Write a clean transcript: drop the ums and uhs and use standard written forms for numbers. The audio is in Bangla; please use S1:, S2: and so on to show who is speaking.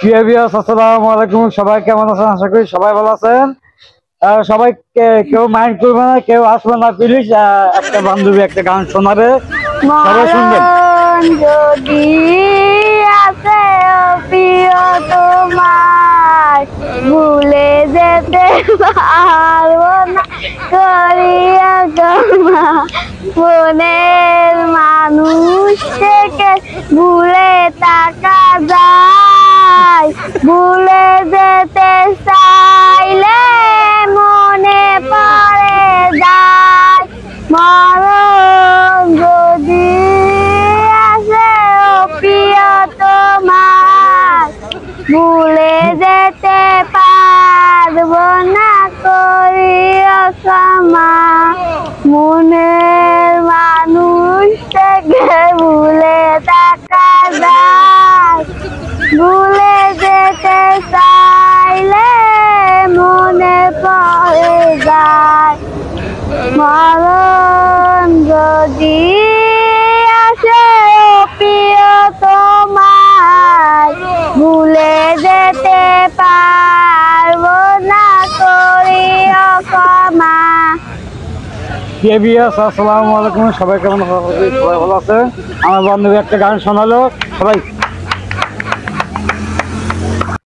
S1: প্রিয় ভিউয়ার্স, আসসালামু আলাইকুম। সবাই কেমন আছেন? আশা করি সবাই ভালো আছেন। সবাই কেউ মাইন্ড করবে না, কেউ আসবে না প্লিজ। একটা বান্ধবী একটা গান শোনাবে, সবাই শুনবেন।
S2: যদি আছে প্রিয় তোমার ভুলে যেতে পারবো না করিয়া ক্ষমা, মনের মানুষ থেকে ভুলে থাকা যায়, ভুলে যেতে চাইলে মনে পড়ে যায় মরণ যদি আসে প্রিয় তোমার ভুলে যেতে পারবো না করিও ক্ষমা, মনের মানুষ থেকে ভুলে থাকা যায়, ভুলে যেতে চাইলে মনে পড়ে যায় মরণ যদি আসে প্রিয় তোমার ভুলে যেতে পারবো না করিও ক্ষমা।
S1: প্রিয় ভিউয়ার্স, আসসালামু আলাইকুম। সবাই কেমন আছেন? সবাই ভালো আছে। আমার বান্ধবী একটা গান শোনালো, সবাই